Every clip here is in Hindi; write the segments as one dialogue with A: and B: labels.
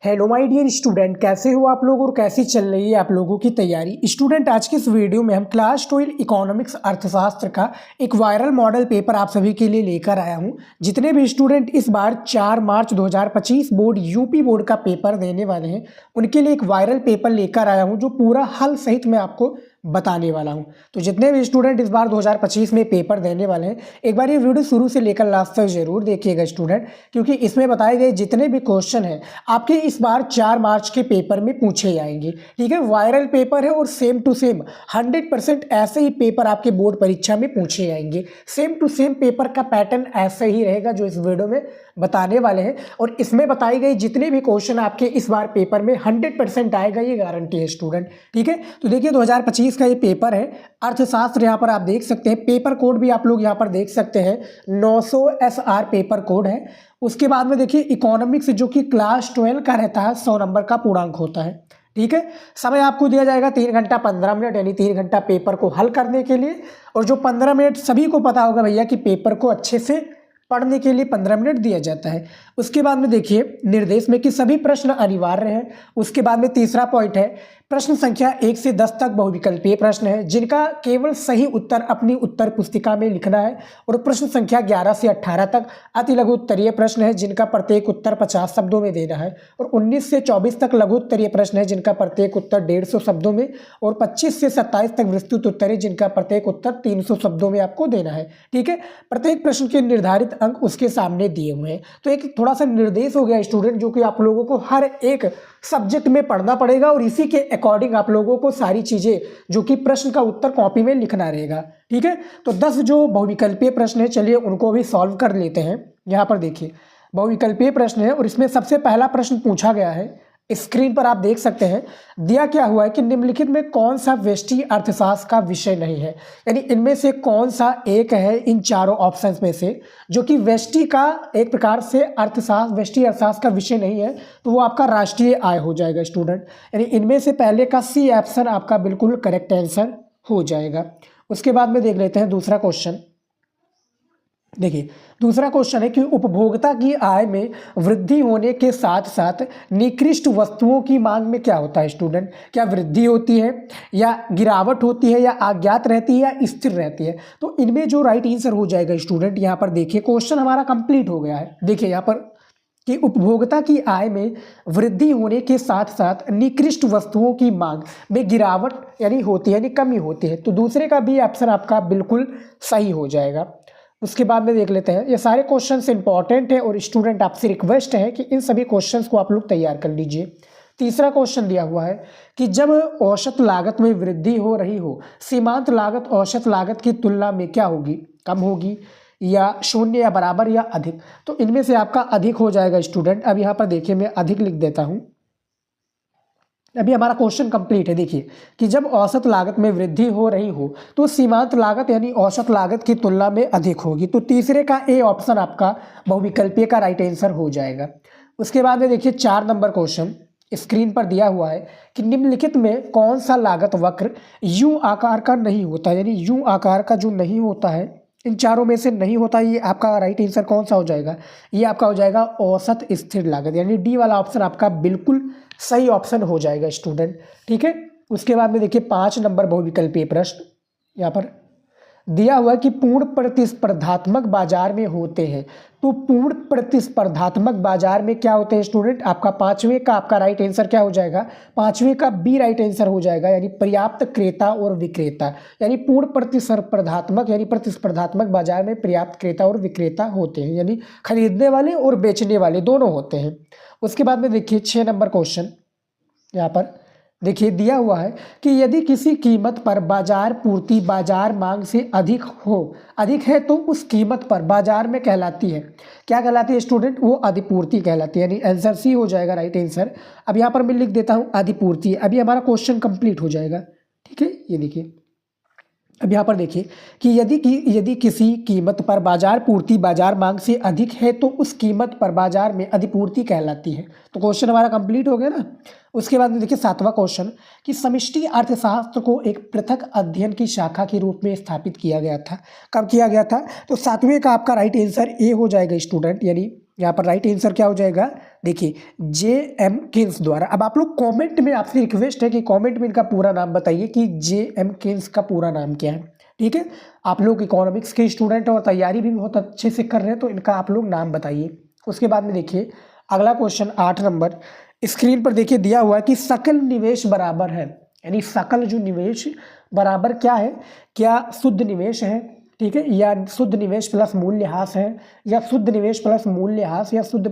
A: हेलो माय डियर स्टूडेंट, कैसे हो आप लोग और कैसी चल रही है आप लोगों की तैयारी। स्टूडेंट, आज के इस वीडियो में हम क्लास 12 इकोनॉमिक्स अर्थशास्त्र का एक वायरल मॉडल पेपर आप सभी के लिए लेकर आया हूं। जितने भी स्टूडेंट इस बार 4 मार्च 2025 बोर्ड यूपी बोर्ड का पेपर देने वाले हैं उनके लिए एक वायरल पेपर लेकर आया हूँ जो पूरा हल सहित मैं आपको बताने वाला हूं। तो जितने भी स्टूडेंट इस बार 2025 में पेपर देने वाले हैं एक बार ये वीडियो शुरू से लेकर लास्ट तक जरूर देखिएगा स्टूडेंट, क्योंकि इसमें बताए गए जितने भी क्वेश्चन हैं आपके इस बार 4 मार्च के पेपर में पूछे जाएंगे। ठीक है, वायरल पेपर है और सेम टू सेम 100% ऐसे ही पेपर आपके बोर्ड परीक्षा में पूछे जाएंगे। सेम टू सेम पेपर का पैटर्न ऐसे ही रहेगा जो इस वीडियो में बताने वाले हैं, और इसमें बताई गई जितने भी क्वेश्चन आपके इस बार पेपर में 100% आएगा, ये गारंटी है स्टूडेंट। ठीक है, तो देखिए 2025 का ये पेपर है अर्थशास्त्र। यहाँ पर आप देख सकते हैं पेपर कोड भी आप लोग यहाँ पर देख सकते हैं 900 SR पेपर कोड है। उसके बाद में देखिए इकोनॉमिक्स जो कि क्लास 12 का रहता है 100 नंबर का पूर्णांक होता है। ठीक है, समय आपको दिया जाएगा 3 घंटा 15 मिनट, यानी 3 घंटा पेपर को हल करने के लिए, और जो 15 मिनट सभी को पता होगा भैया कि पेपर को अच्छे से पढ़ने के लिए 15 मिनट दिया जाता है। उसके बाद में देखिए निर्देश में कि सभी प्रश्न अनिवार्य हैं। उसके बाद में तीसरा पॉइंट है प्रश्न संख्या 1 से 10 तक बहुविकल्पीय प्रश्न है जिनका केवल सही उत्तर अपनी उत्तर पुस्तिका में लिखना है, और प्रश्न संख्या 11 से 18 तक अति लघु उत्तरीय प्रश्न है जिनका प्रत्येक उत्तर 50 शब्दों में देना है, और 19 से 24 तक लघु उत्तरीय प्रश्न है जिनका प्रत्येक उत्तर 150 शब्दों में, और 25 से 27 तक विस्तृत उत्तर है जिनका प्रत्येक उत्तर 300 शब्दों में आपको देना है। ठीक है, प्रत्येक प्रश्न के निर्धारित अंक उसके सामने दिए हुए हैं। तो एक थोड़ा सा निर्देश हो गया स्टूडेंट जो कि आप लोगों को हर एक सब्जेक्ट में पढ़ना पड़ेगा, और इसी के अकॉर्डिंग आप लोगों को सारी चीजें जो कि प्रश्न का उत्तर कॉपी में लिखना रहेगा। ठीक है, तो 10 जो बहुविकल्पीय प्रश्न है चलिए उनको भी सॉल्व कर लेते हैं। यहाँ पर देखिए बहुविकल्पीय प्रश्न है और इसमें सबसे पहला प्रश्न पूछा गया है, स्क्रीन पर आप देख सकते हैं। दिया क्या हुआ है कि निम्नलिखित में कौन सा व्यष्टि अर्थशास्त्र का विषय नहीं है, यानी इनमें से कौन सा एक है इन चारों ऑप्शंस में से जो कि व्यष्टि का एक प्रकार से अर्थशास्त्र व्यष्टि अर्थशास्त्र का विषय नहीं है, तो वो आपका राष्ट्रीय आय हो जाएगा स्टूडेंट। यानी इनमें से पहले का सी ऑप्शन आपका बिल्कुल करेक्ट आंसर हो जाएगा। उसके बाद में देख लेते हैं दूसरा क्वेश्चन। देखिए दूसरा क्वेश्चन है कि उपभोक्ता की आय में वृद्धि होने के साथ साथ निकृष्ट वस्तुओं की मांग में क्या होता है स्टूडेंट, क्या वृद्धि होती है या गिरावट होती है या अज्ञात रहती है या स्थिर रहती है। तो इनमें जो राइट आंसर हो जाएगा स्टूडेंट, यहाँ पर देखिए क्वेश्चन हमारा कंप्लीट हो गया है। देखिए यहाँ पर कि उपभोक्ता की आय में वृद्धि होने के साथ साथ निकृष्ट वस्तुओं की मांग में गिरावट यानी होती है, यानी कमी होती है, तो दूसरे का भी ऑप्शन आपका बिल्कुल सही हो जाएगा। उसके बाद में देख लेते हैं, ये सारे क्वेश्चंस इंपॉर्टेंट है और स्टूडेंट आपसे रिक्वेस्ट है कि इन सभी क्वेश्चंस को आप लोग तैयार कर लीजिए। तीसरा क्वेश्चन दिया हुआ है कि जब औसत लागत में वृद्धि हो रही हो सीमांत लागत औसत लागत की तुलना में क्या होगी, कम होगी या शून्य या बराबर या अधिक। तो इनमें से आपका अधिक हो जाएगा स्टूडेंट। अब यहाँ पर देखिए मैं अधिक लिख देता हूँ। अभी हमारा क्वेश्चन कंप्लीट है। देखिए कि जब औसत लागत में वृद्धि हो रही हो तो सीमांत लागत यानी औसत लागत की तुलना में अधिक होगी, तो तीसरे का ए ऑप्शन आपका बहुविकल्पीय का राइट आंसर हो जाएगा। उसके बाद में देखिए 4 नंबर क्वेश्चन स्क्रीन पर दिया हुआ है कि निम्नलिखित में कौन सा लागत वक्र यू आकार का नहीं होता, यानी यू आकार का जो नहीं होता है, इन चारों में से नहीं होता, ये आपका राइट आंसर कौन सा हो जाएगा, ये आपका हो जाएगा औसत स्थिर लागत, यानी डी वाला ऑप्शन आपका बिल्कुल सही ऑप्शन हो जाएगा स्टूडेंट। ठीक है, उसके बाद में देखिए 5 नंबर बहुविकल्पीय प्रश्न यहाँ पर दिया हुआ है कि पूर्ण प्रतिस्पर्धात्मक बाजार में होते हैं, तो पूर्ण प्रतिस्पर्धात्मक बाजार में क्या होते हैं स्टूडेंट, आपका 5वें का आपका राइट आंसर क्या हो जाएगा, 5वें का बी राइट आंसर हो जाएगा, यानी पर्याप्त क्रेता और विक्रेता। यानी पूर्ण प्रतिस्पर्धात्मक यानी प्रतिस्पर्धात्मक बाजार में पर्याप्त क्रेता और विक्रेता होते हैं, यानी खरीदने वाले और बेचने वाले दोनों होते हैं। उसके बाद में देखिए 6 नंबर क्वेश्चन यहाँ पर देखिए दिया हुआ है कि यदि किसी कीमत पर बाजार पूर्ति बाजार मांग से अधिक है तो उस कीमत पर बाजार में कहलाती है, क्या कहलाती है स्टूडेंट, वो अधिपूर्ति कहलाती है, यानी आंसर सी हो जाएगा राइट आंसर। अब यहाँ पर मैं लिख देता हूँ अधिपूर्ति। अभी हमारा क्वेश्चन कंप्लीट हो जाएगा। ठीक है, ये देखिए अब यहाँ पर देखिए कि यदि किसी कीमत पर बाजार पूर्ति बाजार मांग से अधिक है तो उस कीमत पर बाजार में अधिपूर्ति कहलाती है। तो क्वेश्चन हमारा कंप्लीट हो गया ना। उसके बाद में देखिए 7वां क्वेश्चन कि समष्टि अर्थशास्त्र को एक पृथक अध्ययन की शाखा के रूप में स्थापित किया गया था। कब किया गया था, तो 7वें का आपका राइट आंसर ए हो जाएगा स्टूडेंट, यानी यहाँ पर राइट आंसर क्या हो जाएगा, देखिए जे.एम. केन्स द्वारा। अब आप लोग कमेंट में, आपसे रिक्वेस्ट है कि कमेंट में इनका पूरा नाम बताइए कि जे.एम. केन्स का पूरा नाम क्या है। ठीक है, आप लोग इकोनॉमिक्स के स्टूडेंट और तैयारी भी बहुत अच्छे से कर रहे हैं, तो इनका आप लोग नाम बताइए। उसके बाद में देखिए अगला क्वेश्चन 8 नंबर स्क्रीन पर देखिए दिया हुआ है कि सकल निवेश बराबर है, यानी सकल जो निवेश बराबर क्या है, क्या शुद्ध निवेश है, ठीक है, या शुद्ध निवेश प्लस मूल्यह्रास है, या शुद्ध निवेश प्लस मूल्यह्रास, या शुद्ध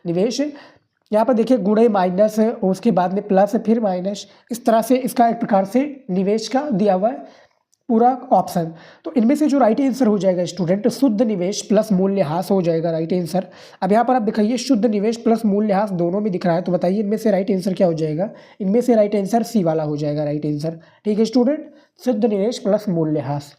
A: निवेश यहाँ पर देखिए गुणे माइनस है, उसके बाद में प्लस फिर माइनस, इस तरह से इसका एक प्रकार से निवेश का दिया हुआ है पूरा ऑप्शन। तो इनमें से जो राइट आंसर हो जाएगा स्टूडेंट, शुद्ध निवेश प्लस मूल्यह्रास हो जाएगा राइट आंसर। अब यहाँ पर आप दिखाइए शुद्ध निवेश प्लस मूल्यह्रास दोनों में दिख रहा है, तो बताइए इनमें से राइट आंसर क्या हो जाएगा। इनमें से राइट आंसर सी वाला हो जाएगा राइट आंसर। ठीक है स्टूडेंट, शुद्ध निवेश प्लस मूल्यह्रास।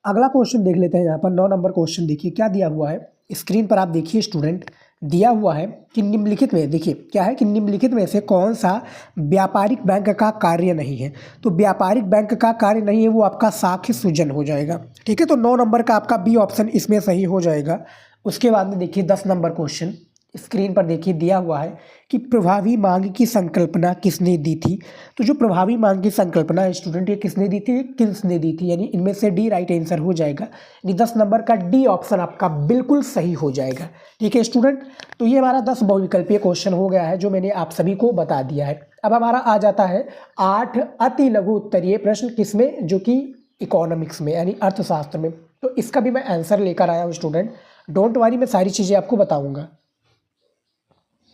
A: अगला क्वेश्चन देख लेते हैं। यहाँ पर 9 नंबर क्वेश्चन देखिए क्या दिया हुआ है स्क्रीन पर, आप देखिए स्टूडेंट, दिया हुआ है कि निम्नलिखित में, देखिए क्या है कि निम्नलिखित में से कौन सा व्यापारिक बैंक का कार्य नहीं है। तो व्यापारिक बैंक का कार्य नहीं है वो आपका साख्य सृजन हो जाएगा। ठीक है, तो 9 नंबर का आपका बी ऑप्शन इसमें सही हो जाएगा। उसके बाद में देखिए 10 नंबर क्वेश्चन स्क्रीन पर देखिए दिया हुआ है कि प्रभावी मांग की संकल्पना किसने दी थी। तो जो प्रभावी मांग की संकल्पना है स्टूडेंट, ये किसने दी थी, किसने दी थी, यानी इनमें से डी राइट आंसर हो जाएगा। यानी 10 नंबर का डी ऑप्शन आपका बिल्कुल सही हो जाएगा। ठीक है स्टूडेंट, तो ये हमारा 10 बहुविकल्पीय क्वेश्चन हो गया है जो मैंने आप सभी को बता दिया है। अब हमारा आ जाता है 8 अति लघु उत्तरीय प्रश्न, किसमें, जो कि इकोनॉमिक्स में यानी अर्थशास्त्र में। तो इसका भी मैं आंसर लेकर आया हूँ स्टूडेंट, डोंट वरी, मैं सारी चीज़ें आपको बताऊँगा।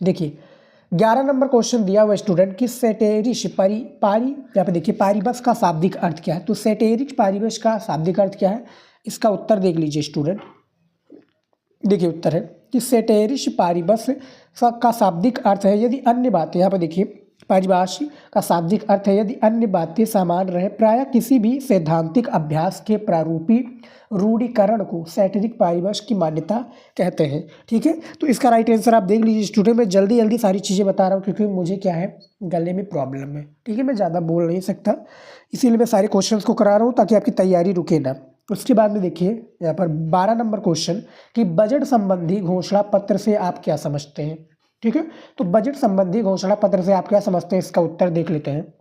A: देखिए 11 नंबर क्वेश्चन दिया हुआ स्टूडेंट कि सेटेरिश यहाँ पे देखिए पारिबस का शाब्दिक अर्थ क्या है। तो सेटेरिश पारिबस का शाब्दिक अर्थ क्या है, इसका उत्तर देख लीजिए स्टूडेंट। देखिए उत्तर है कि सेटेरिश पारिबस का शाब्दिक अर्थ है यदि अन्य बातें, यहाँ पे देखिए पारिभाष का शाब्दिक अर्थ है यदि अन्य बातें समान रहे, प्रायः किसी भी सैद्धांतिक अभ्यास के प्रारूपी रूढ़ीकरण को सैटेरिक पारिभाष की मान्यता कहते हैं। ठीक है, तो इसका राइट आंसर आप देख लीजिए स्टूडेंट। मैं जल्दी जल्दी सारी चीज़ें बता रहा हूँ क्योंकि मुझे क्या है, गले में प्रॉब्लम है। ठीक है, मैं ज़्यादा बोल नहीं सकता, इसीलिए मैं सारे क्वेश्चंस को करा रहा हूँ ताकि आपकी तैयारी रुके ना। उसके बाद में देखिए यहाँ पर 12 नंबर क्वेश्चन कि बजट संबंधी घोषणा पत्र से आप क्या समझते हैं। ठीक है, तो बजट संबंधी घोषणा पत्र से आप क्या समझते हैं, इसका उत्तर देख लेते हैं।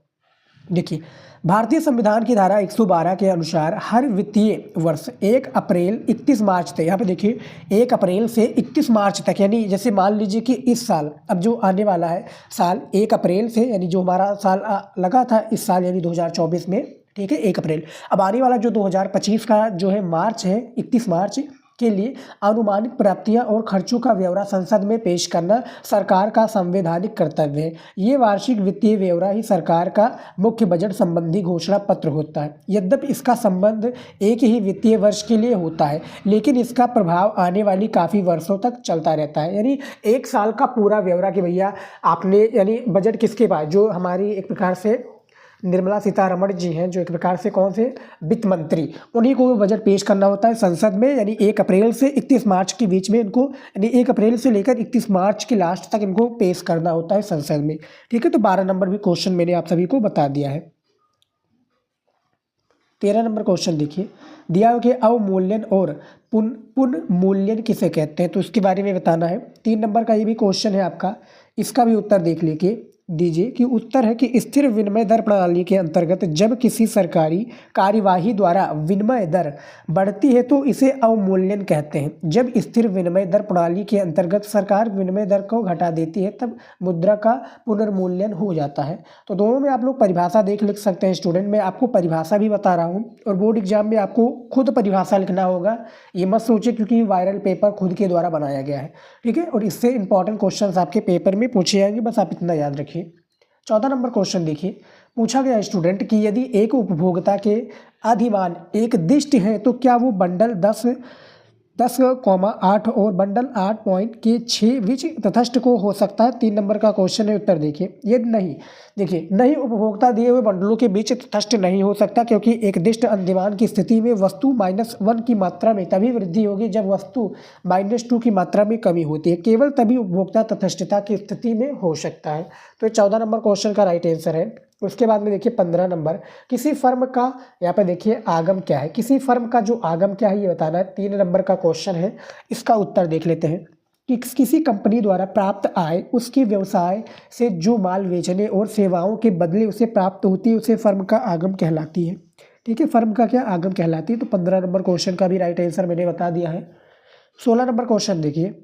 A: देखिए भारतीय संविधान की धारा 112 के अनुसार हर वित्तीय वर्ष 1 अप्रैल 31 मार्च तक, यहाँ पे देखिए 1 अप्रैल से 31 मार्च तक, यानी जैसे मान लीजिए कि इस साल, अब जो आने वाला है साल 1 अप्रैल से, यानी जो हमारा साल लगा था इस साल यानी 2024 में, ठीक है 1 अप्रैल, अब आने वाला जो 2025 का जो है मार्च है 31 मार्च के लिए अनुमानित प्राप्तियां और खर्चों का ब्यौरा संसद में पेश करना सरकार का संवैधानिक कर्तव्य है। ये वार्षिक वित्तीय ब्यौरा ही सरकार का मुख्य बजट संबंधी घोषणा पत्र होता है। यद्यपि इसका संबंध एक ही वित्तीय वर्ष के लिए होता है, लेकिन इसका प्रभाव आने वाली काफ़ी वर्षों तक चलता रहता है। यानी 1 साल का पूरा ब्यौरा कि भैया आपने, यानी बजट किसके पास, जो हमारी एक प्रकार से निर्मला सीतारमण जी हैं, जो एक प्रकार से कौन से वित्त मंत्री, उन्हीं को बजट पेश करना होता है संसद में, यानी 1 अप्रैल से 31 मार्च के बीच में इनको, यानी 1 अप्रैल से लेकर 31 मार्च के लास्ट तक इनको पेश करना होता है संसद में। ठीक है, तो 12 नंबर भी क्वेश्चन मैंने आप सभी को बता दिया है। 13 नंबर क्वेश्चन देखिए दिया हो कि अवमूल्यन और पुनर्मूल्यन किसे कहते हैं, तो इसके बारे में बताना है। 3 नंबर का ये भी क्वेश्चन है आपका, इसका भी उत्तर देख लीजिए दीजिए कि उत्तर है कि स्थिर विनिमय दर प्रणाली के अंतर्गत जब किसी सरकारी कार्यवाही द्वारा विनिमय दर बढ़ती है तो इसे अवमूल्यन कहते हैं। जब स्थिर विनिमय दर प्रणाली के अंतर्गत सरकार विनिमय दर को घटा देती है तब मुद्रा का पुनर्मूल्यन हो जाता है। तो दोनों में आप लोग परिभाषा देख लिख सकते हैं स्टूडेंट। मैं आपको परिभाषा भी बता रहा हूँ और बोर्ड एग्जाम में आपको खुद परिभाषा लिखना होगा, ये मत सोचिए क्योंकि वायरल पेपर खुद के द्वारा बनाया गया है। ठीक है, और इससे इंपॉर्टेंट क्वेश्चन आपके पेपर में पूछे जाएंगे, बस आप इतना याद रखिए। 14 नंबर क्वेश्चन देखिए पूछा गया स्टूडेंट कि यदि एक उपभोक्ता के अधिमान एक दिष्ट है तो क्या वो बंडल 10,8 और बंडल 8.6 बीच तटस्थ को हो सकता है। 3 नंबर का क्वेश्चन है, उत्तर देखिए। यदि नहीं, देखिए नहीं उपभोक्ता दिए हुए बंडलों के बीच तटस्थ नहीं हो सकता क्योंकि एक दिष्ट अधिमान की स्थिति में वस्तु -1 की मात्रा में तभी वृद्धि होगी जब वस्तु -2 की मात्रा में कमी होती है। केवल तभी उपभोक्ता तटस्थता की स्थिति में हो सकता है। तो 14 नंबर क्वेश्चन का राइट आंसर है। उसके बाद में देखिए 15 नंबर, किसी फर्म का, यहाँ पे देखिए आगम क्या है, किसी फर्म का जो आगम क्या है ये बताना है। 3 नंबर का क्वेश्चन है, इसका उत्तर देख लेते हैं कि किसी कंपनी द्वारा प्राप्त आय उसकी व्यवसाय से जो माल बेचने और सेवाओं के बदले उसे प्राप्त होती है उसे फर्म का आगम कहलाती है। ठीक है, फर्म का क्या आगम कहलाती है। तो 15 नंबर क्वेश्चन का भी राइट आंसर मैंने बता दिया है। 16 नंबर क्वेश्चन देखिए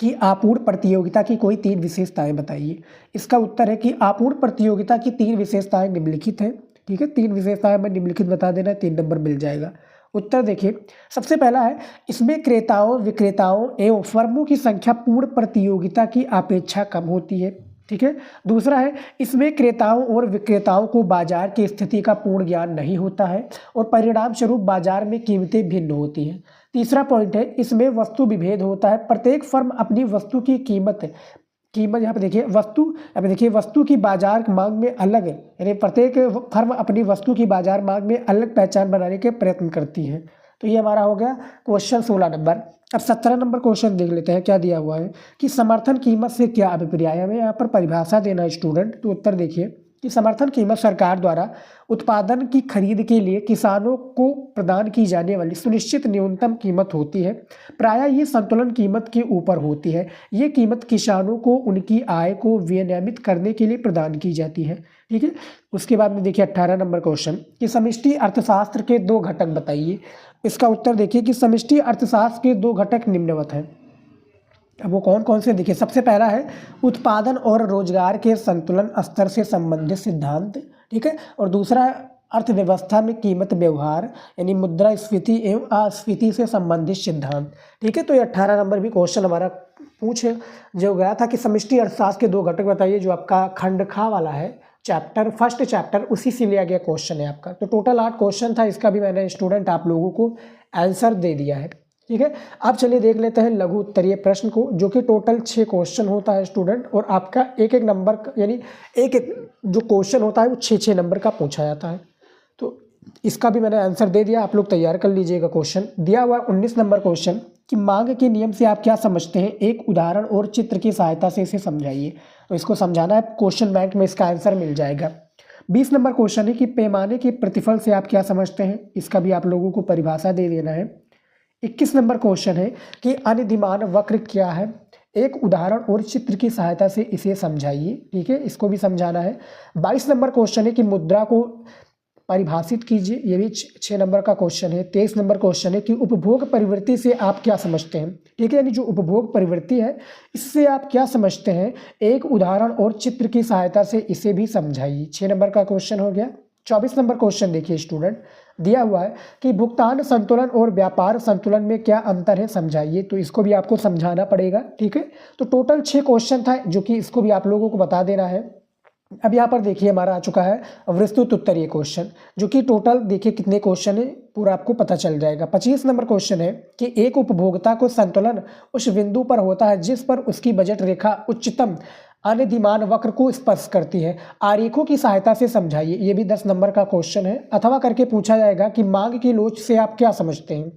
A: कि आपूर्ति प्रतियोगिता की कोई 3 विशेषताएं बताइए। इसका उत्तर है कि आपूर्ति प्रतियोगिता की 3 विशेषताएं निम्नलिखित हैं। ठीक है, 3 विशेषताएं मैं निम्नलिखित बता देना, 3 नंबर मिल जाएगा। उत्तर देखिए, सबसे पहला है इसमें क्रेताओं विक्रेताओं एवं फर्मों की संख्या पूर्ण प्रतियोगिता की अपेक्षा कम होती है। ठीक है, दूसरा है इसमें क्रेताओं और विक्रेताओं को बाजार की स्थिति का पूर्ण ज्ञान नहीं होता है और परिणाम स्वरूप बाजार में कीमतें भिन्न होती हैं। तीसरा पॉइंट है इसमें वस्तु विभेद होता है, प्रत्येक फर्म अपनी वस्तु की कीमत यहाँ पे देखिए वस्तु की बाजार मांग में अलग है, यानी प्रत्येक फर्म अपनी वस्तु की बाजार मांग में अलग पहचान बनाने के प्रयत्न करती है। तो ये हमारा हो गया क्वेश्चन 16 नंबर। अब 17 नंबर क्वेश्चन देख लेते हैं, क्या दिया हुआ है कि समर्थन कीमत से क्या अभिप्राय है। हमें यहाँ पर परिभाषा देना है स्टूडेंट। तो उत्तर देखिए कि समर्थन कीमत सरकार द्वारा उत्पादन की खरीद के लिए किसानों को प्रदान की जाने वाली सुनिश्चित न्यूनतम कीमत होती है। प्रायः ये संतुलन कीमत के ऊपर होती है। ये कीमत किसानों को उनकी आय को विनियमित करने के लिए प्रदान की जाती है। ठीक है, उसके बाद में देखिए 18 नंबर क्वेश्चन कि समष्टि अर्थशास्त्र के 2 घटक बताइए। इसका उत्तर देखिए कि समष्टि अर्थशास्त्र के 2 घटक निम्नवत हैं। अब वो कौन कौन से देखिए, सबसे पहला है उत्पादन और रोजगार के संतुलन स्तर से संबंधित सिद्धांत। ठीक है, और दूसरा है अर्थव्यवस्था में कीमत व्यवहार यानी मुद्रास्फीति एवं अस्फीति से संबंधित सिद्धांत। ठीक है, तो ये 18 नंबर भी क्वेश्चन हमारा पूछ जो गया था कि समष्टि अर्थशास्त्र के 2 घटक बताइए, जो आपका खंड खा वाला है चैप्टर, फर्स्ट चैप्टर, उसी से लिया गया क्वेश्चन है आपका। तो टोटल 8 क्वेश्चन था, इसका भी मैंने स्टूडेंट आप लोगों को आंसर दे दिया है। ठीक है, अब चलिए देख लेते हैं लघु उत्तरीय प्रश्न को, जो कि टोटल 6 क्वेश्चन होता है स्टूडेंट, और आपका एक एक नंबर यानी एक जो क्वेश्चन होता है वो 6 नंबर का पूछा जाता है। तो इसका भी मैंने आंसर दे दिया, आप लोग तैयार कर लीजिएगा। क्वेश्चन दिया हुआ 19 नंबर क्वेश्चन कि मांग के नियम से आप क्या समझते हैं, एक उदाहरण और चित्र की सहायता से इसे समझाइए। तो इसको समझाना है, क्वेश्चन बैंक में इसका आंसर मिल जाएगा। 20 नंबर क्वेश्चन है कि पैमाने के प्रतिफल से आप क्या समझते हैं, इसका भी आप लोगों को परिभाषा दे देना है। 21 नंबर क्वेश्चन है कि अनिधिमान वक्र क्या है, एक उदाहरण और चित्र की सहायता से इसे समझाइए। ठीक है, इसको भी समझाना है। 22 नंबर क्वेश्चन है कि मुद्रा को परिभाषित कीजिए, ये भी 6 नंबर का क्वेश्चन है। 23 नंबर क्वेश्चन है कि उपभोग प्रवृत्ति से आप क्या समझते हैं। ठीक है, यानी जो उपभोग प्रवृत्ति है इससे आप क्या समझते हैं, एक उदाहरण और चित्र की सहायता से इसे भी समझाइए। 6 नंबर का क्वेश्चन हो गया। 24 नंबर क्वेश्चन देखिए स्टूडेंट, दिया हुआ है कि भुगतान संतुलन और व्यापार संतुलन में क्या अंतर है, समझाइए। तो इसको भी आपको समझाना पड़ेगा। ठीक है, तो टोटल 6 क्वेश्चन था, जो कि इसको भी आप लोगों को बता देना है। अब यहाँ पर देखिए हमारा आ चुका है विस्तृत उत्तरीय क्वेश्चन, जो कि टोटल देखिए कितने क्वेश्चन है पूरा आपको पता चल जाएगा। 25 नंबर क्वेश्चन है कि एक उपभोक्ता को संतुलन उस बिंदु पर होता है जिस पर उसकी बजट रेखा उच्चतम अनिधिमान वक्र को स्पर्श करती है, आरेखों की सहायता से समझाइए। ये भी 10 नंबर का क्वेश्चन है। अथवा करके पूछा जाएगा कि मांग की लोच से आप क्या समझते हैं,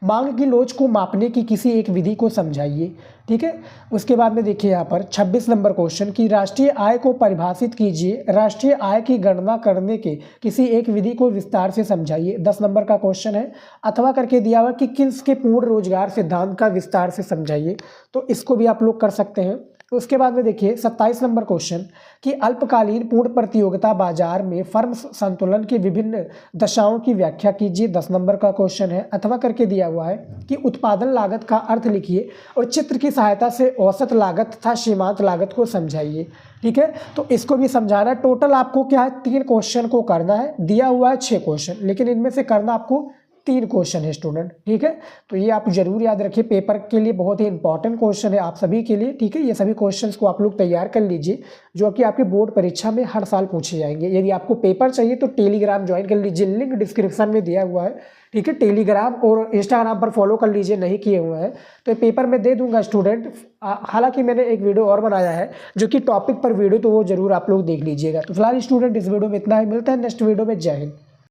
A: मांग की लोच को मापने की किसी एक विधि को समझाइए। ठीक है, उसके बाद में देखिए यहाँ पर 26 नंबर क्वेश्चन की राष्ट्रीय आय को परिभाषित कीजिए, राष्ट्रीय आय की गणना करने के किसी एक विधि को विस्तार से समझाइए। 10 नंबर का क्वेश्चन है। अथवा करके दिया हुआ कि किसके पूर्ण रोजगार सिद्धांत का विस्तार से समझाइए। तो इसको भी आप लोग कर सकते हैं। उसके बाद में देखिए 27 नंबर क्वेश्चन कि अल्पकालीन पूर्ण प्रतियोगिता बाजार में फर्म संतुलन की विभिन्न दशाओं की व्याख्या कीजिए। 10 नंबर का क्वेश्चन है। अथवा करके दिया हुआ है कि उत्पादन लागत का अर्थ लिखिए और चित्र की सहायता से औसत लागत तथा सीमांत लागत को समझाइए। ठीक है, तो इसको भी समझाना है। टोटल आपको क्या है, 3 क्वेश्चन को करना है। दिया हुआ है 6 क्वेश्चन, लेकिन इनमें से करना आपको 3 क्वेश्चन है स्टूडेंट। ठीक है, तो ये आप जरूर याद रखिए, पेपर के लिए बहुत ही इंपॉर्टेंट क्वेश्चन है आप सभी के लिए। ठीक है, ये सभी क्वेश्चंस को आप लोग तैयार कर लीजिए, जो कि आपके बोर्ड परीक्षा में हर साल पूछे जाएंगे। यदि आपको पेपर चाहिए तो टेलीग्राम ज्वाइन कर लीजिए, लिंक डिस्क्रिप्शन में दिया हुआ है। ठीक है, टेलीग्राम और इंस्टाग्राम पर फॉलो कर लीजिए, नहीं किए हुए हैं तो पेपर में दे दूंगा स्टूडेंट। हालांकि मैंने एक वीडियो और बनाया है जो कि टॉपिक पर वीडियो, तो वो जरूर आप लोग देख लीजिएगा। तो फिलहाल स्टूडेंट इस वीडियो में इतना ही, मिलता है नेक्स्ट वीडियो में। जय हिंद।